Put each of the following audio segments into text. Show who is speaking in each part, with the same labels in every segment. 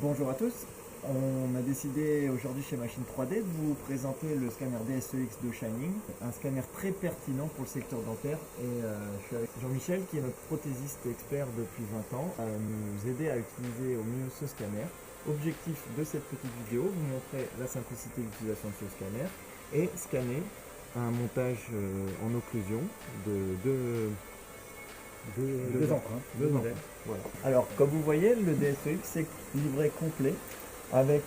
Speaker 1: Bonjour à tous, on a décidé aujourd'hui chez Machine 3D de vous présenter le scanner DSEX de Shining, un scanner très pertinent pour le secteur dentaire et je suis avec Jean-Michel qui est notre prothésiste expert depuis 20 ans à nous aider à utiliser au mieux ce scanner. Objectif de cette petite vidéo, vous montrer la simplicité d'utilisation de ce scanner et scanner un montage en occlusion de
Speaker 2: deux empreintes,
Speaker 1: deux modèles. Voilà. Alors, comme vous voyez, le DSEX c'est livré complet avec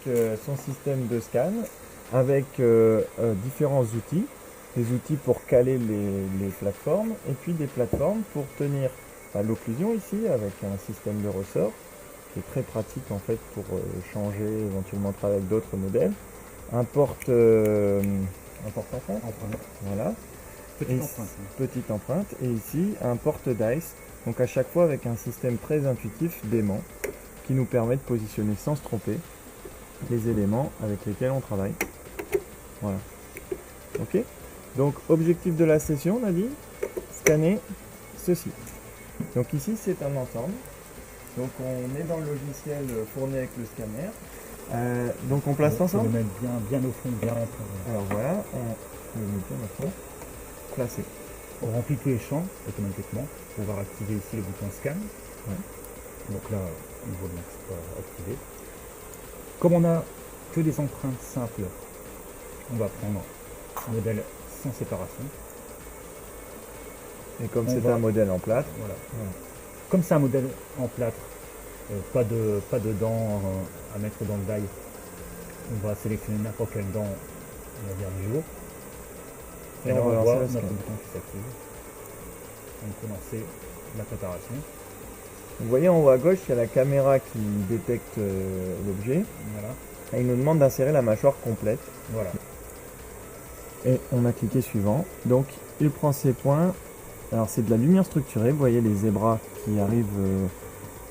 Speaker 1: son système de scan, avec différents outils, des outils pour caler les plateformes et puis des plateformes pour tenir l'occlusion ici avec un système de ressort qui est très pratique en fait pour changer, éventuellement travailler avec d'autres modèles. Un porte-empreinte, voilà. Petite empreinte, et ici un porte-dice, donc à chaque fois avec un système très intuitif d'aimant qui nous permet de positionner sans se tromper les éléments avec lesquels on travaille. Voilà. Ok. Donc objectif de la session, on a dit scanner ceci. Donc ici c'est un ensemble. Donc on est dans le logiciel fourni avec le scanner. Donc on place l'ensemble.
Speaker 2: On le met bien au fond, bien rentré.
Speaker 1: Alors voilà, on le met bien au fond. Placé.
Speaker 2: On remplit tous les champs automatiquement. On va activer ici le bouton scan.
Speaker 1: Ouais.
Speaker 2: Donc là, on voit bien que c'est pas activé. Comme on a que des empreintes simples, on va prendre un modèle sans séparation.
Speaker 1: Et comme c'est un modèle en plâtre,
Speaker 2: voilà. Comme c'est un modèle en plâtre, pas de dents à mettre dans le die, on va sélectionner n'importe quelle dent, on va dire du jour. Et là, on voit notre bouton qui s'active. On peut lancer la préparation.
Speaker 1: Vous voyez en haut à gauche, il y a la caméra qui détecte l'objet.
Speaker 2: Voilà.
Speaker 1: Et il nous demande d'insérer la mâchoire complète.
Speaker 2: Voilà.
Speaker 1: Et on a cliqué suivant. Donc il prend ses points. Alors c'est de la lumière structurée. Vous voyez les zébras qui arrivent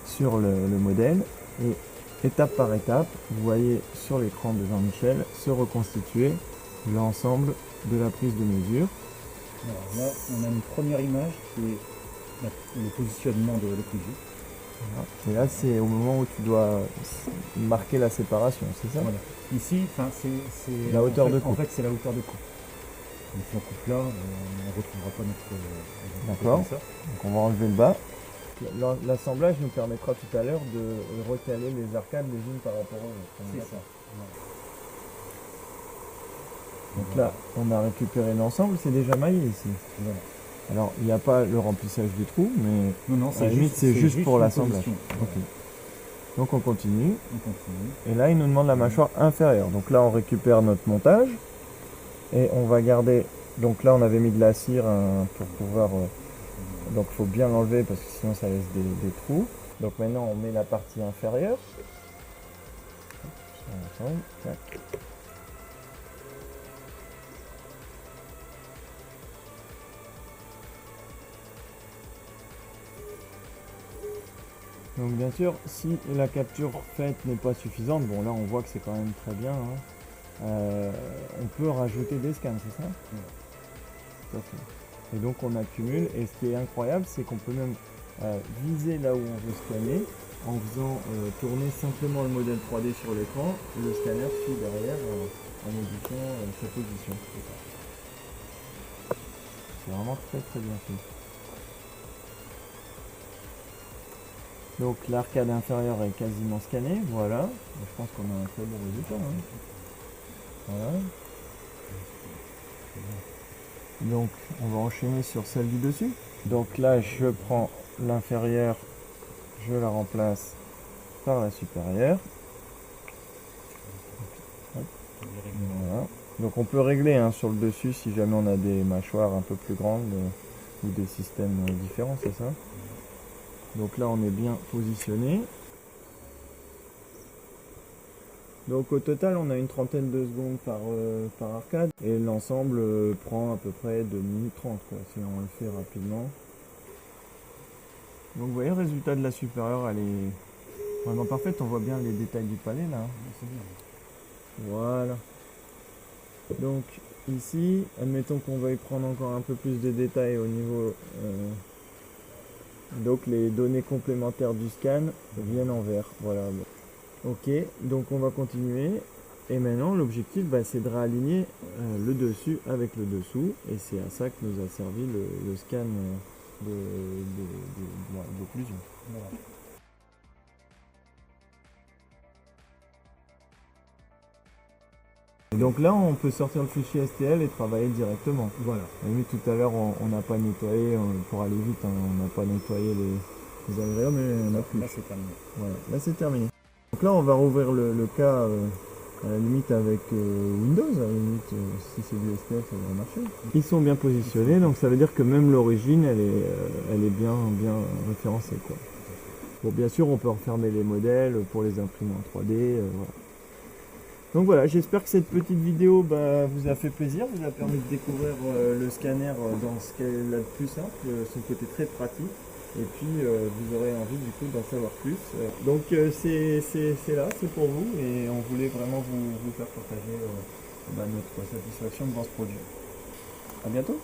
Speaker 1: sur le modèle. Et étape par étape, vous voyez sur l'écran de Jean-Michel se reconstituer l'ensemble de la prise de mesure.
Speaker 2: Alors là, on a une première image qui est le positionnement de l'occlusion.
Speaker 1: Voilà. Et là, c'est au moment où tu dois marquer la séparation, c'est ça?
Speaker 2: Voilà. Ici, c'est
Speaker 1: la hauteur de coupe.
Speaker 2: En fait, c'est la hauteur de coupe. Donc si on coupe là, on ne retrouvera pas notre...
Speaker 1: D'accord. Donc on va enlever le bas. L'assemblage nous permettra tout à l'heure de recaler les arcades les unes par rapport aux autres.
Speaker 2: C'est ça.
Speaker 1: Donc là, on a récupéré l'ensemble, c'est déjà maillé ici.
Speaker 2: Voilà.
Speaker 1: Alors, il n'y a pas le remplissage du trou, mais
Speaker 2: non,
Speaker 1: à la limite, c'est juste pour l'assemblage. Okay. Donc on continue. Et là, il nous demande la mâchoire inférieure. Donc là, on récupère notre montage. Et on va garder... Donc là, on avait mis de la cire pour pouvoir... donc il faut bien l'enlever parce que sinon, ça laisse des trous. Donc maintenant, on met la partie inférieure. Tac. Donc bien sûr, si la capture faite n'est pas suffisante, bon là on voit que c'est quand même très bien, hein, on peut rajouter des scans, c'est ça? Oui. Tout à fait. Et donc on accumule, et ce qui est incroyable, c'est qu'on peut même viser là où on veut scanner, en faisant tourner simplement le modèle 3D sur l'écran, le scanner suit derrière en modifiant sa position. C'est vraiment très très bien fait. Donc l'arcade inférieure est quasiment scannée, voilà. Je pense qu'on a un très bon résultat. Hein. Voilà. Donc on va enchaîner sur celle du dessus. Donc là je prends l'inférieure, je la remplace par la supérieure. Voilà. Donc on peut régler hein, sur le dessus si jamais on a des mâchoires un peu plus grandes ou des systèmes différents, c'est ça? Donc là on est bien positionné. Donc au total on a une trentaine de secondes par arcade. Et l'ensemble prend à peu près 2 minutes 30 quoi, si on le fait rapidement. Donc vous voyez le résultat de la supérieure, elle est vraiment parfaite. On voit bien les détails du palais là.
Speaker 2: C'est bien.
Speaker 1: Voilà. Donc ici, admettons qu'on veuille prendre encore un peu plus de détails au niveau... donc les données complémentaires du scan viennent en vert. Voilà. Ok, donc on va continuer. Et maintenant, l'objectif, c'est de réaligner le dessus avec le dessous. Et c'est à ça que nous a servi le scan d'occlusion.
Speaker 2: Voilà.
Speaker 1: Et donc là, on peut sortir le fichier STL et travailler directement.
Speaker 2: Voilà.
Speaker 1: On a vu tout à l'heure, on n'a pas nettoyé, pour aller vite, hein, on n'a pas nettoyé les agréables, mais on a plus.
Speaker 2: Là, c'est terminé.
Speaker 1: Voilà, là c'est terminé. Donc là, on va rouvrir le cas à la limite avec Windows, à la limite, si c'est du STL, ça va marcher. Ils sont bien positionnés, donc ça veut dire que même l'origine, elle est bien référencée, quoi. Bon, bien sûr, on peut refermer les modèles pour les imprimer en 3D, voilà. Donc voilà, j'espère que cette petite vidéo vous a fait plaisir, vous a permis de découvrir le scanner dans ce qu'elle a de plus simple, son côté très pratique, et puis vous aurez envie du coup d'en savoir plus. Donc c'est là, c'est pour vous, et on voulait vraiment vous faire partager notre satisfaction devant ce produit. À bientôt.